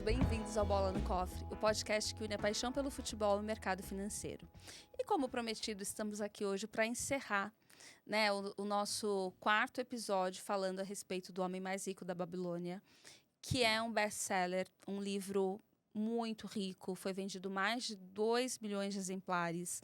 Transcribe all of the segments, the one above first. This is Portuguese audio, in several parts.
bem-vindos ao Bola no Cofre, o podcast que une a paixão pelo futebol e o mercado financeiro. E como prometido, estamos aqui hoje para encerrar o nosso quarto episódio falando a respeito do Homem Mais Rico da Babilônia, que é um best-seller, um livro muito rico, foi vendido mais de 2 milhões de exemplares.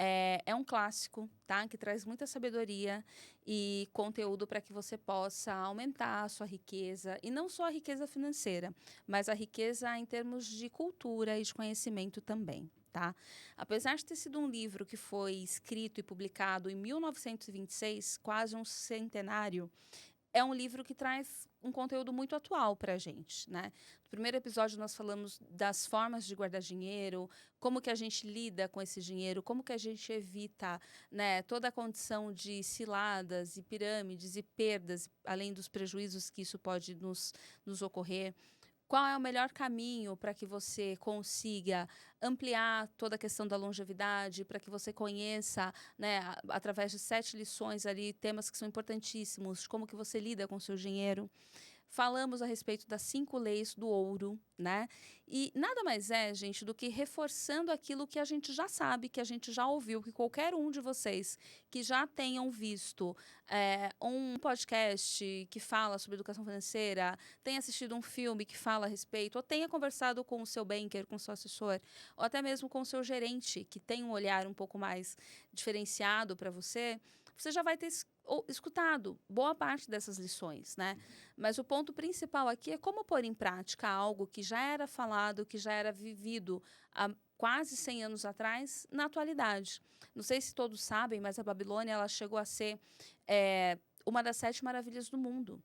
É um clássico, tá? Que traz muita sabedoria e conteúdo para que você possa aumentar a sua riqueza, e não só a riqueza financeira, mas a riqueza em termos de cultura e de conhecimento também. Tá? Apesar de ter sido um livro que foi escrito e publicado em 1926, quase um centenário, é um livro que traz um conteúdo muito atual para a gente, né? No primeiro episódio nós falamos das formas de guardar dinheiro, como que a gente lida com esse dinheiro, como que a gente evita, né, toda a condição de ciladas e pirâmides e perdas, além dos prejuízos que isso pode nos ocorrer. Qual é o melhor caminho para que você consiga ampliar toda a questão da longevidade, para que você conheça, né, através de 7 lições ali, temas que são importantíssimos, como que você lida com o seu dinheiro. Falamos a respeito das 5 leis do ouro, né? E nada mais é, gente, do que reforçando aquilo que a gente já sabe, que a gente já ouviu, que qualquer um de vocês que já tenham visto um podcast que fala sobre educação financeira, tenha assistido um filme que fala a respeito, ou tenha conversado com o seu banker, com o seu assessor, ou até mesmo com o seu gerente, que tem um olhar um pouco mais diferenciado para você, você já vai ter escutado boa parte dessas lições, né? Mas o ponto principal aqui é como pôr em prática algo que já era falado, que já era vivido há quase 100 anos atrás, na atualidade. Não sei se todos sabem, mas a Babilônia ela chegou a ser uma das 7 maravilhas do mundo,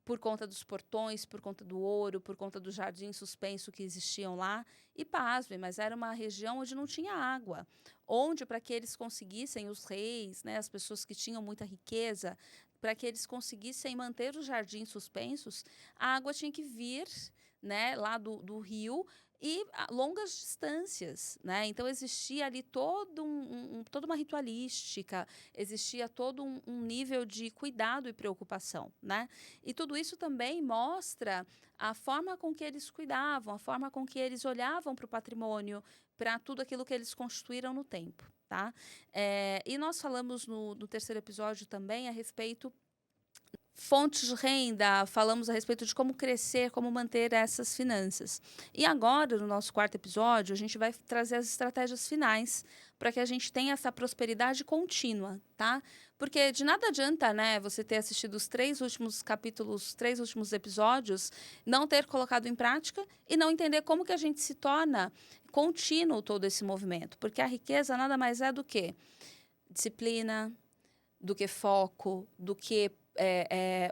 por conta dos portões, por conta do ouro, por conta do jardim suspenso que existiam lá. E pasmem, mas era uma região onde não tinha água, onde para que eles conseguissem, os reis, né, as pessoas que tinham muita riqueza, para que eles conseguissem manter os jardins suspensos, a água tinha que vir, né, lá do rio, e a longas distâncias, né? Então existia ali toda uma ritualística, existia todo um nível de cuidado e preocupação, né? E tudo isso também mostra a forma com que eles cuidavam, a forma com que eles olhavam para o patrimônio, para tudo aquilo que eles construíram no tempo, tá? E nós falamos no terceiro episódio também a respeito fontes de renda, falamos a respeito de como crescer, como manter essas finanças. E agora, no nosso quarto episódio, a gente vai trazer as estratégias finais para que a gente tenha essa prosperidade contínua, tá? Porque de nada adianta, né, você ter assistido os 3 últimos capítulos, 3 últimos episódios, não ter colocado em prática e não entender como que a gente se torna contínuo todo esse movimento. Porque a riqueza nada mais é do que disciplina, do que foco, do que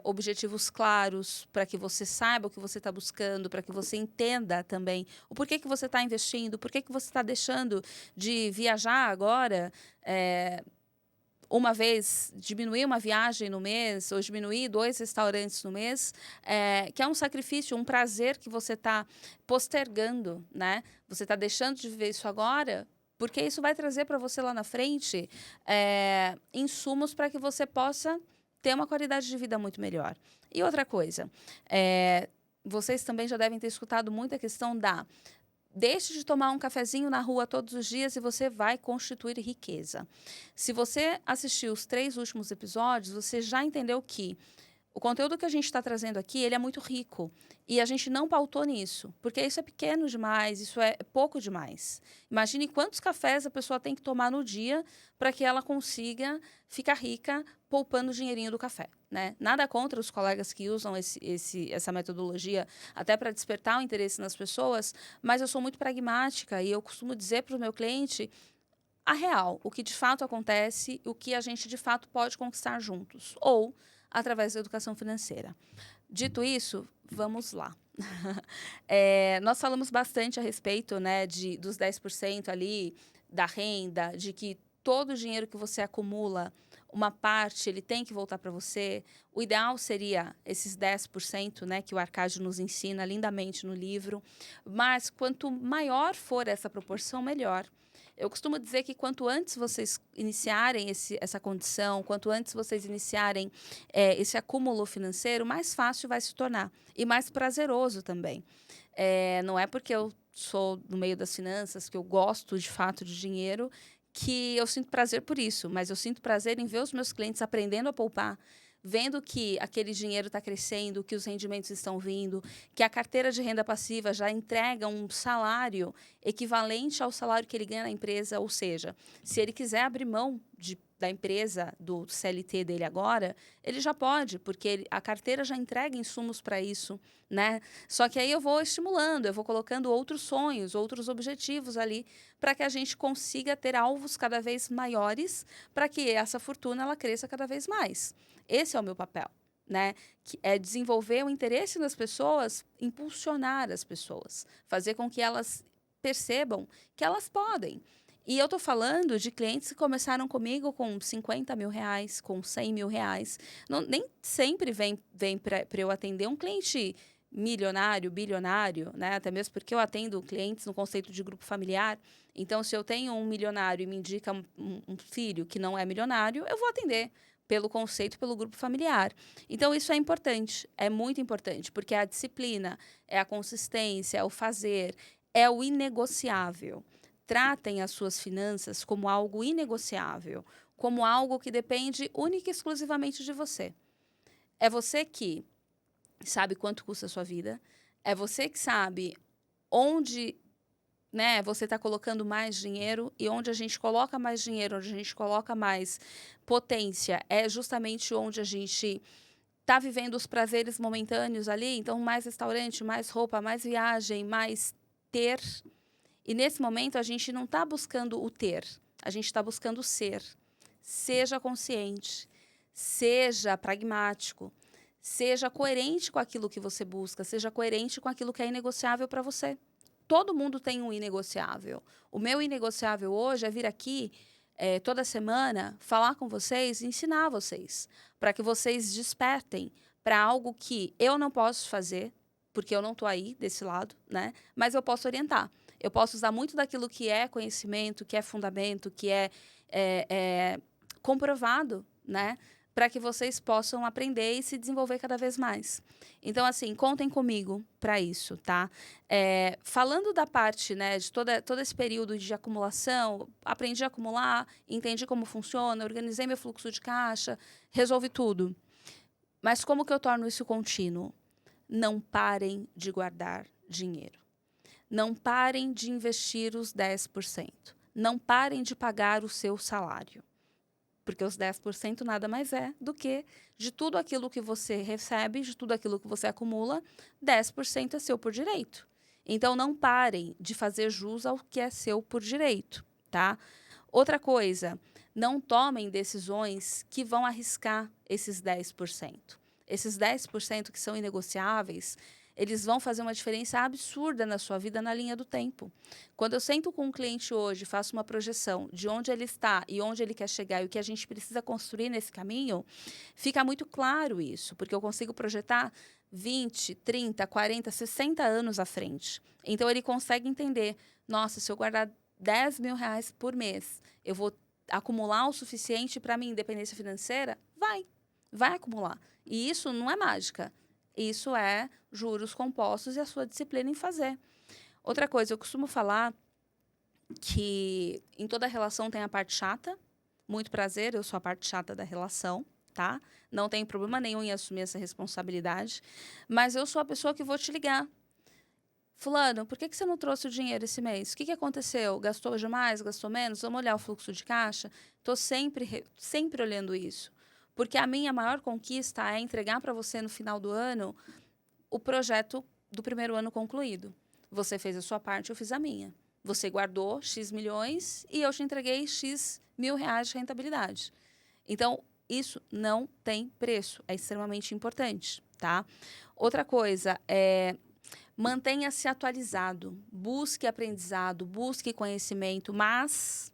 objetivos claros, para que você saiba o que você está buscando, para que você entenda também o porquê que você está investindo, porquê que você está deixando de viajar agora, uma vez, diminuir uma viagem no mês, ou diminuir 2 restaurantes no mês, que é um sacrifício, um prazer que você está postergando, né? Você está deixando de viver isso agora, porque isso vai trazer para você lá na frente insumos para que você possa ter uma qualidade de vida muito melhor. E outra coisa, vocês também já devem ter escutado muito a questão deixe de tomar um cafezinho na rua todos os dias e você vai constituir riqueza. Se você assistiu os 3 últimos episódios, você já entendeu que o conteúdo que a gente está trazendo aqui, ele é muito rico. E a gente não pautou nisso, porque isso é pequeno demais, isso é pouco demais. Imagine quantos cafés a pessoa tem que tomar no dia para que ela consiga ficar rica poupando o dinheirinho do café, né? Nada contra os colegas que usam essa metodologia até para despertar o interesse nas pessoas, mas eu sou muito pragmática e eu costumo dizer para o meu cliente a real, o que de fato acontece, o que a gente de fato pode conquistar juntos, ou através da educação financeira. Dito isso, vamos lá. Nós falamos bastante a respeito, né, dos 10% ali da renda, de que todo o dinheiro que você acumula, uma parte, ele tem que voltar para você. O ideal seria esses 10%, né, que o Arcádio nos ensina lindamente no livro. Mas quanto maior for essa proporção, melhor. Eu costumo dizer que quanto antes vocês iniciarem essa condição, quanto antes vocês iniciarem esse acúmulo financeiro, mais fácil vai se tornar e mais prazeroso também. Não é porque eu sou no meio das finanças, que eu gosto de fato de dinheiro, que eu sinto prazer por isso, mas eu sinto prazer em ver os meus clientes aprendendo a poupar, vendo que aquele dinheiro está crescendo, que os rendimentos estão vindo, que a carteira de renda passiva já entrega um salário equivalente ao salário que ele ganha na empresa, ou seja, se ele quiser abrir mão da empresa, do CLT dele agora, ele já pode, porque a carteira já entrega insumos para isso, né? Só que aí eu vou estimulando, eu vou colocando outros sonhos, outros objetivos ali, para que a gente consiga ter alvos cada vez maiores, para que essa fortuna ela cresça cada vez mais. Esse é o meu papel, né? Que é desenvolver o interesse das pessoas, impulsionar as pessoas, fazer com que elas percebam que elas podem. E eu estou falando de clientes que começaram comigo com 50 mil reais, com 100 mil reais. Nem sempre vem para eu atender um cliente milionário, bilionário, né? Até mesmo porque eu atendo clientes no conceito de grupo familiar. Então, se eu tenho um milionário e me indica um filho que não é milionário, eu vou atender pelo conceito, pelo grupo familiar. Então, isso é muito importante, porque é a disciplina, é a consistência, é o fazer, é o inegociável. Tratem as suas finanças como algo inegociável, como algo que depende única e exclusivamente de você. É você que sabe quanto custa a sua vida, é você que sabe onde, né, você está colocando mais dinheiro, e onde a gente coloca mais dinheiro, onde a gente coloca mais potência, é justamente onde a gente está vivendo os prazeres momentâneos ali. Então, mais restaurante, mais roupa, mais viagem, mais ter. E nesse momento a gente não está buscando o ter, a gente está buscando o ser. Seja consciente, seja pragmático, seja coerente com aquilo que você busca, seja coerente com aquilo que é inegociável para você. Todo mundo tem um inegociável. O meu inegociável hoje é vir aqui toda semana, falar com vocês e ensinar vocês, para que vocês despertem para algo que eu não posso fazer, porque eu não estou aí desse lado, né? Mas eu posso orientar. Eu posso usar muito daquilo que é conhecimento, que é fundamento, que é comprovado, né? Para que vocês possam aprender e se desenvolver cada vez mais. Então, assim, contem comigo para isso, tá? Falando da parte, né, de todo esse período de acumulação, aprendi a acumular, entendi como funciona, organizei meu fluxo de caixa, resolvi tudo. Mas como que eu torno isso contínuo? Não parem de guardar dinheiro. Não parem de investir os 10%. Não parem de pagar o seu salário. Porque os 10% nada mais é do que de tudo aquilo que você recebe, de tudo aquilo que você acumula, 10% é seu por direito. Então, não parem de fazer jus ao que é seu por direito, tá? Outra coisa, não tomem decisões que vão arriscar esses 10%. Esses 10% que são inegociáveis, eles vão fazer uma diferença absurda na sua vida na linha do tempo. Quando eu sento com um cliente hoje, faço uma projeção de onde ele está e onde ele quer chegar e o que a gente precisa construir nesse caminho, fica muito claro isso, porque eu consigo projetar 20, 30, 40, 60 anos à frente. Então, ele consegue entender, nossa, se eu guardar 10 mil reais por mês, eu vou acumular o suficiente para minha independência financeira? Vai acumular. E isso não é mágica. Isso é juros compostos e a sua disciplina em fazer. Outra coisa, eu costumo falar que em toda relação tem a parte chata. Muito prazer, eu sou a parte chata da relação, tá? Não tenho problema nenhum em assumir essa responsabilidade. Mas eu sou a pessoa que vou te ligar. Fulano, por que você não trouxe o dinheiro esse mês? O que aconteceu? Gastou demais? Gastou menos? Vamos olhar o fluxo de caixa? Estou sempre olhando isso. Porque a minha maior conquista é entregar para você no final do ano o projeto do primeiro ano concluído. Você fez a sua parte, eu fiz a minha. Você guardou X milhões e eu te entreguei X mil reais de rentabilidade. Então, isso não tem preço. É extremamente importante, tá? Outra coisa mantenha-se atualizado. Busque aprendizado, busque conhecimento, mas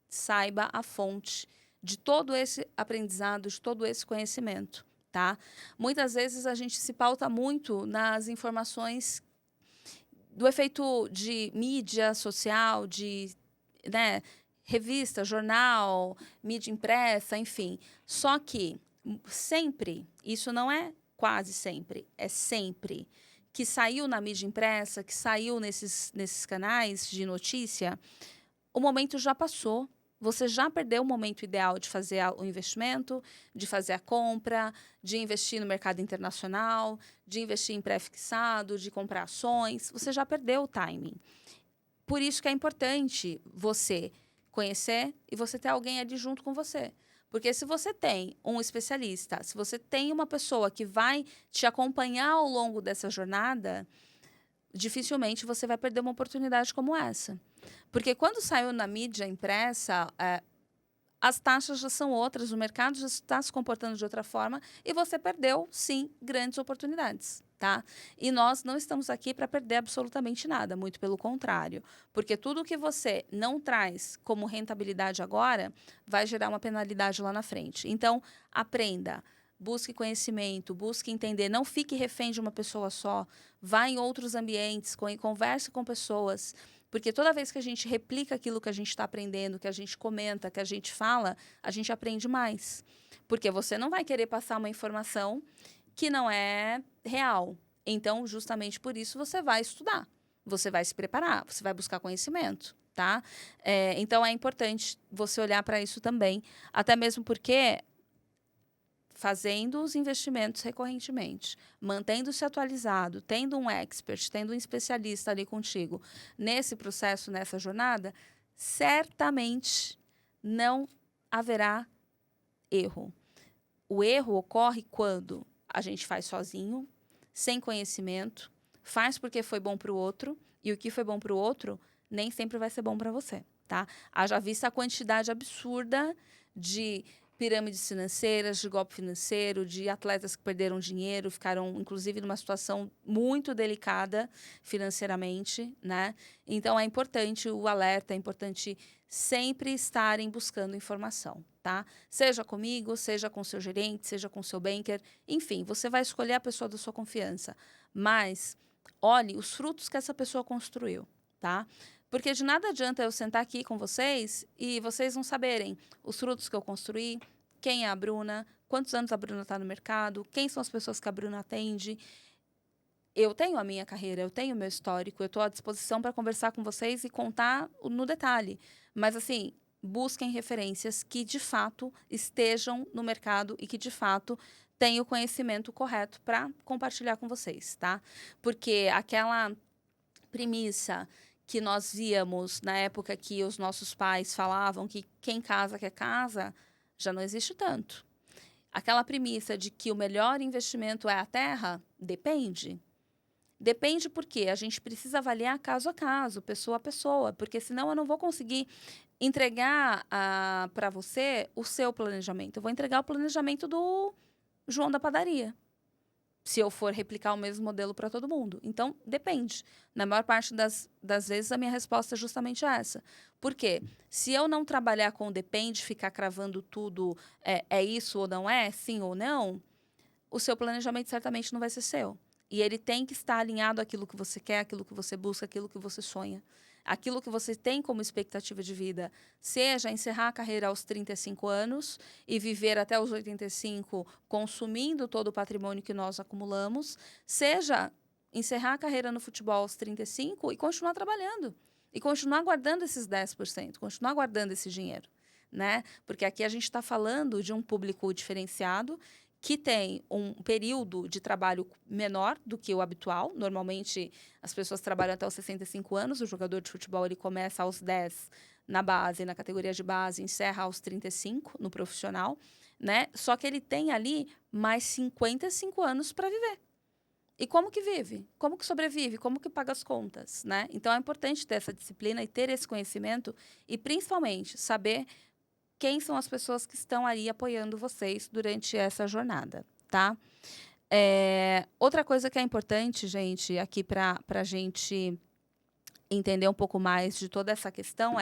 saiba a fonte de todo esse aprendizado, de todo esse conhecimento, tá? Muitas vezes a gente se pauta muito nas informações do efeito de mídia social, de, né, revista, jornal, mídia impressa, enfim. Só que sempre, isso não é quase sempre, é sempre que saiu na mídia impressa, que saiu nesses canais de notícia, o momento já passou. Você já perdeu o momento ideal de fazer o investimento, de fazer a compra, de investir no mercado internacional, de investir em pré-fixado, de comprar ações. Você já perdeu o timing. Por isso que é importante você conhecer e você ter alguém ali junto com você. Porque se você tem um especialista, se você tem uma pessoa que vai te acompanhar ao longo dessa jornada, dificilmente você vai perder uma oportunidade como essa. Porque quando saiu na mídia impressa, as taxas já são outras, o mercado já está se comportando de outra forma e você perdeu, sim, grandes oportunidades, tá? E nós não estamos aqui para perder absolutamente nada, muito pelo contrário. Porque tudo que você não traz como rentabilidade agora vai gerar uma penalidade lá na frente. Então, aprenda. Busque conhecimento, busque entender, não fique refém de uma pessoa só, vá em outros ambientes, converse com pessoas, porque toda vez que a gente replica aquilo que a gente está aprendendo, que a gente comenta, que a gente fala, a gente aprende mais. Porque você não vai querer passar uma informação que não é real. Então, justamente por isso, você vai estudar, você vai se preparar, você vai buscar conhecimento, tá? Então, é importante você olhar para isso também, até mesmo porque fazendo os investimentos recorrentemente, mantendo-se atualizado, tendo um expert, tendo um especialista ali contigo nesse processo, nessa jornada, certamente não haverá erro. O erro ocorre quando a gente faz sozinho, sem conhecimento, faz porque foi bom para o outro, e o que foi bom para o outro nem sempre vai ser bom para você, tá? Haja vista a quantidade absurda de pirâmides financeiras, de golpe financeiro, de atletas que perderam dinheiro, ficaram, inclusive, numa situação muito delicada financeiramente, né? Então, é importante o alerta, é importante sempre estarem buscando informação, tá? Seja comigo, seja com seu gerente, seja com seu banker, enfim, você vai escolher a pessoa da sua confiança, mas olhe os frutos que essa pessoa construiu, tá? Porque de nada adianta eu sentar aqui com vocês e vocês não saberem os frutos que eu construí, quem é a Bruna, quantos anos a Bruna está no mercado, quem são as pessoas que a Bruna atende. Eu tenho a minha carreira, eu tenho o meu histórico, eu estou à disposição para conversar com vocês e contar no detalhe. Mas, assim, busquem referências que, de fato, estejam no mercado e que, de fato, tenham o conhecimento correto para compartilhar com vocês, tá? Porque aquela premissa que nós víamos na época que os nossos pais falavam que quem casa quer casa, já não existe tanto. Aquela premissa de que o melhor investimento é a terra, depende. Depende porque a gente precisa avaliar caso a caso, pessoa a pessoa, porque senão eu não vou conseguir entregar para você o seu planejamento. Eu vou entregar o planejamento do João da padaria, se eu for replicar o mesmo modelo para todo mundo. Então, depende. Na maior parte das vezes, a minha resposta é justamente essa. Por quê? Se eu não trabalhar com o depende, ficar cravando tudo, é isso ou não é, sim ou não, o seu planejamento certamente não vai ser seu. E ele tem que estar alinhado àquilo que você quer, àquilo que você busca, àquilo que você sonha. Aquilo que você tem como expectativa de vida, seja encerrar a carreira aos 35 anos e viver até os 85 consumindo todo o patrimônio que nós acumulamos, seja encerrar a carreira no futebol aos 35 e continuar trabalhando. E continuar guardando esses 10%, continuar guardando esse dinheiro, né? Porque aqui a gente está falando de um público diferenciado que tem um período de trabalho menor do que o habitual. Normalmente, as pessoas trabalham até os 65 anos. O jogador de futebol ele começa aos 10 na base, na categoria de base, encerra aos 35 no profissional, né? Só que ele tem ali mais 55 anos para viver. E como que vive? Como que sobrevive? Como que paga as contas, né? Então, é importante ter essa disciplina e ter esse conhecimento e, principalmente, saber quem são as pessoas que estão aí apoiando vocês durante essa jornada, tá? Outra coisa que é importante, gente, aqui para a gente entender um pouco mais de toda essa questão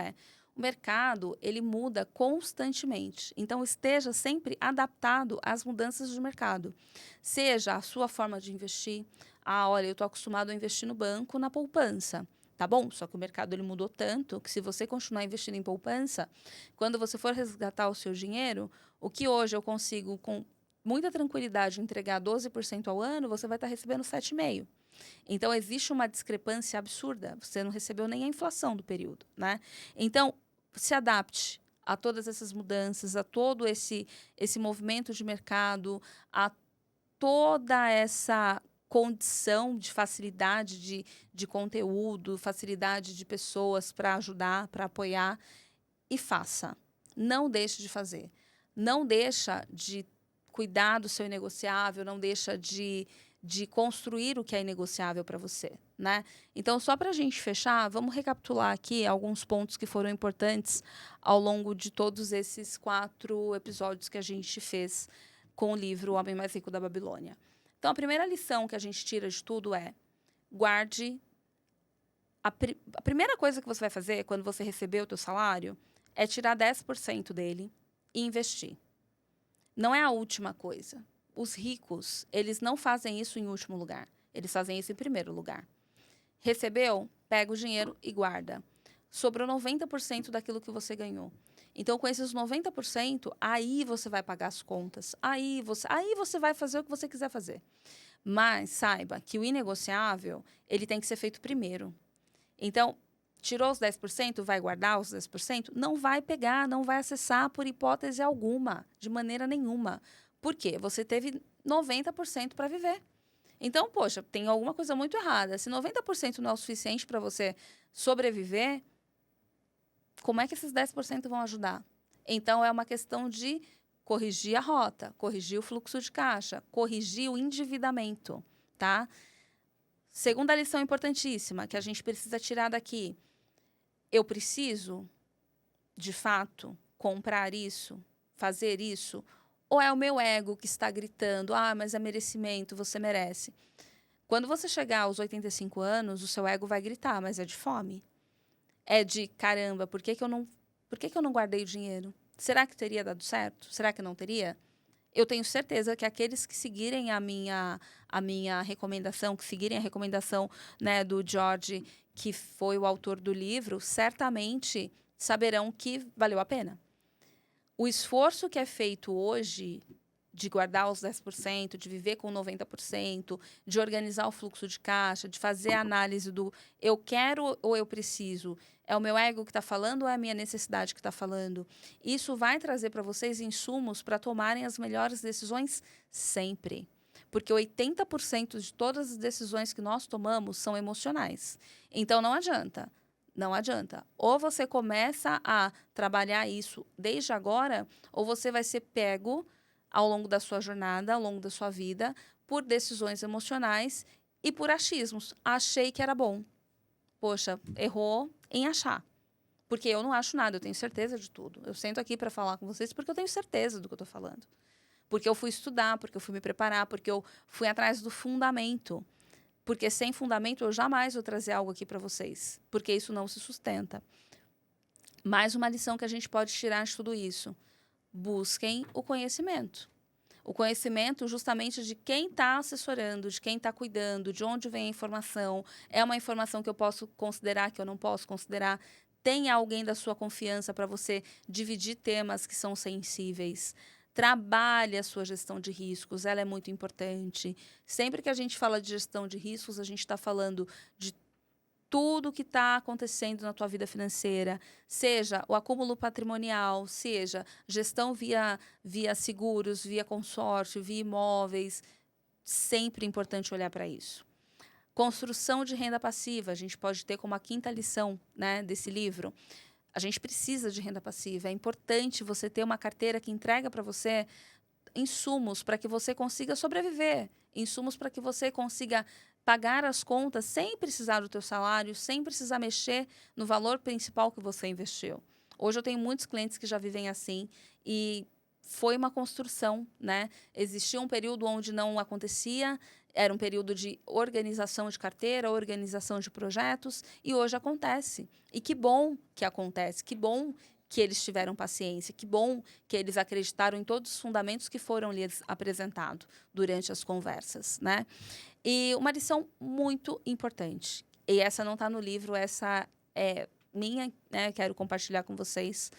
o mercado, ele muda constantemente. Então, esteja sempre adaptado às mudanças do mercado. Seja a sua forma de investir. Olha, eu estou acostumado a investir no banco, na poupança. Tá bom? Só que o mercado ele mudou tanto que se você continuar investindo em poupança, quando você for resgatar o seu dinheiro, o que hoje eu consigo com muita tranquilidade entregar 12% ao ano, você vai estar recebendo 7,5%. Então, existe uma discrepância absurda. Você não recebeu nem a inflação do período, né? Então, se adapte a todas essas mudanças, a todo esse movimento de mercado, a toda essa condição de facilidade de conteúdo, facilidade de pessoas para ajudar, para apoiar, e faça. Não deixe de fazer. Não deixa de cuidar do seu inegociável, não deixa de construir o que é inegociável para você, né? Então, só para a gente fechar, vamos recapitular aqui alguns pontos que foram importantes ao longo de todos esses 4 episódios que a gente fez com o livro O Homem Mais Rico da Babilônia. Então, a primeira lição que a gente tira de tudo é: guarde. A primeira coisa que você vai fazer quando você receber o teu salário é tirar 10% dele e investir. Não é a última coisa. Os ricos, eles não fazem isso em último lugar. Eles fazem isso em primeiro lugar. Recebeu? Pega o dinheiro e guarda. Sobrou 90% daquilo que você ganhou. Então, com esses 90%, aí você vai pagar as contas. Aí você vai fazer o que você quiser fazer. Mas saiba que o inegociável, ele tem que ser feito primeiro. Então, tirou os 10%, vai guardar os 10%? Não vai pegar, não vai acessar por hipótese alguma, de maneira nenhuma. Por quê? Você teve 90% para viver. Então, poxa, tem alguma coisa muito errada. Se 90% não é o suficiente para você sobreviver, como é que esses 10% vão ajudar? Então, é uma questão de corrigir a rota, corrigir o fluxo de caixa, corrigir o endividamento, tá? Segunda lição importantíssima que a gente precisa tirar daqui. Eu preciso, de fato, comprar isso, fazer isso? Ou é o meu ego que está gritando, mas é merecimento, você merece? Quando você chegar aos 85 anos, o seu ego vai gritar, mas é de fome. É de, caramba, por que que eu não guardei o dinheiro? Será que teria dado certo? Será que não teria? Eu tenho certeza que aqueles que seguirem a minha recomendação, que seguirem a recomendação, né, do George, que foi o autor do livro, certamente saberão que valeu a pena. O esforço que é feito hoje de guardar os 10%, de viver com 90%, de organizar o fluxo de caixa, de fazer a análise do eu quero ou eu preciso, é o meu ego que está falando ou é a minha necessidade que está falando? Isso vai trazer para vocês insumos para tomarem as melhores decisões sempre. Porque 80% de todas as decisões que nós tomamos são emocionais. Então, não adianta. Não adianta. Ou você começa a trabalhar isso desde agora, ou você vai ser pego ao longo da sua jornada, ao longo da sua vida, por decisões emocionais e por achismos. Achei que era bom. Poxa, errou em achar. Porque eu não acho nada, eu tenho certeza de tudo. Eu sento aqui para falar com vocês porque eu tenho certeza do que eu estou falando. Porque eu fui estudar, porque eu fui me preparar, porque eu fui atrás do fundamento. Porque sem fundamento eu jamais vou trazer algo aqui para vocês, porque isso não se sustenta. Mais uma lição que a gente pode tirar de tudo isso: busquem o conhecimento. O conhecimento justamente de quem está assessorando, de quem está cuidando, de onde vem a informação. É uma informação que eu posso considerar, que eu não posso considerar? Tem alguém da sua confiança para você dividir temas que são sensíveis? Trabalhe a sua gestão de riscos, ela é muito importante. Sempre que a gente fala de gestão de riscos, a gente está falando de tudo que está acontecendo na tua vida financeira, seja o acúmulo patrimonial, seja gestão via seguros, via consórcio, via imóveis. Sempre é importante olhar para isso. Construção de renda passiva, a gente pode ter como a quinta lição, né, desse livro. A gente precisa de renda passiva. É importante você ter uma carteira que entrega para você insumos para que você consiga sobreviver, insumos para que você consiga pagar as contas sem precisar do teu salário, sem precisar mexer no valor principal que você investiu. Hoje eu tenho muitos clientes que já vivem assim e foi uma construção, né? Existia um período onde não acontecia, era um período de organização de carteira, organização de projetos, e hoje acontece. E que bom que acontece, que bom que eles tiveram paciência, que bom que eles acreditaram em todos os fundamentos que foram lhes apresentados durante as conversas, né? E uma lição muito importante, e essa não está no livro, essa é minha, né? Quero compartilhar com vocês.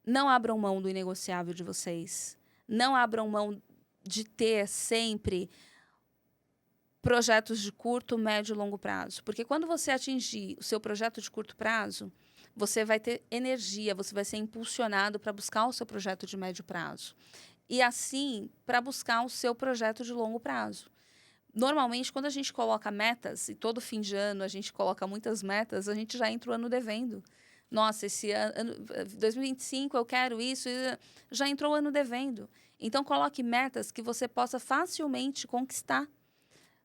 Não abram mão do inegociável de vocês. Não abram mão de ter sempre projetos de curto, médio e longo prazo. Porque quando você atingir o seu projeto de curto prazo, você vai ter energia, você vai ser impulsionado para buscar o seu projeto de médio prazo. E assim, para buscar o seu projeto de longo prazo. Normalmente, quando a gente coloca metas, e todo fim de ano a gente coloca muitas metas, a gente já entra o ano devendo. Nossa, esse ano, 2025 eu quero isso, já entrou o ano devendo. Então, coloque metas que você possa facilmente conquistar,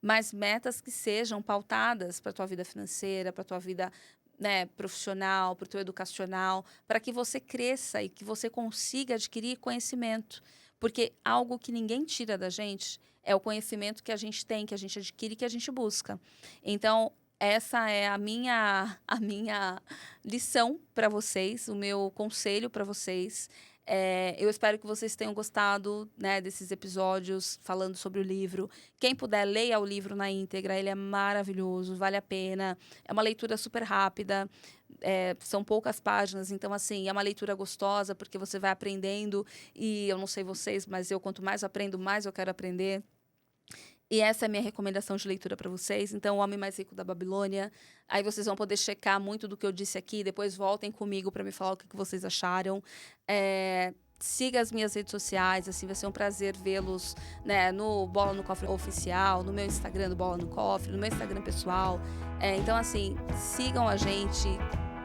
mas metas que sejam pautadas para a tua vida financeira, para a tua vida, né, profissional, para o teu educacional, para que você cresça e que você consiga adquirir conhecimento. Porque algo que ninguém tira da gente é o conhecimento que a gente tem, que a gente adquire, que a gente busca. Então, essa é a minha lição para vocês, o meu conselho para vocês. Eu espero que vocês tenham gostado, né, desses episódios falando sobre o livro. Quem puder, leia o livro na íntegra, ele é maravilhoso, vale a pena. É uma leitura super rápida, são poucas páginas, então, assim, é uma leitura gostosa, porque você vai aprendendo, e eu não sei vocês, mas eu, quanto mais aprendo, mais eu quero aprender. E essa é a minha recomendação de leitura para vocês. Então, O Homem Mais Rico da Babilônia. Aí vocês vão poder checar muito do que eu disse aqui. Depois voltem comigo para me falar o que vocês acharam. Siga as minhas redes sociais. Assim, vai ser um prazer vê-los, né, no Bola no Cofre Oficial, no meu Instagram do Bola no Cofre, no meu Instagram pessoal. Então, assim, sigam a gente.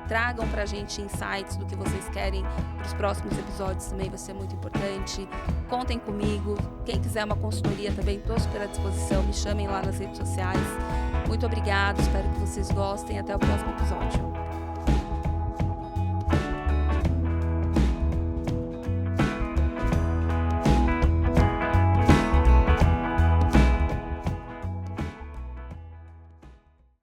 Tragam pra gente insights do que vocês querem para os próximos episódios, também vai ser muito importante. Contem comigo. Quem quiser uma consultoria também, estou super à disposição. Me chamem lá nas redes sociais. Muito obrigada, espero que vocês gostem. Até o próximo episódio.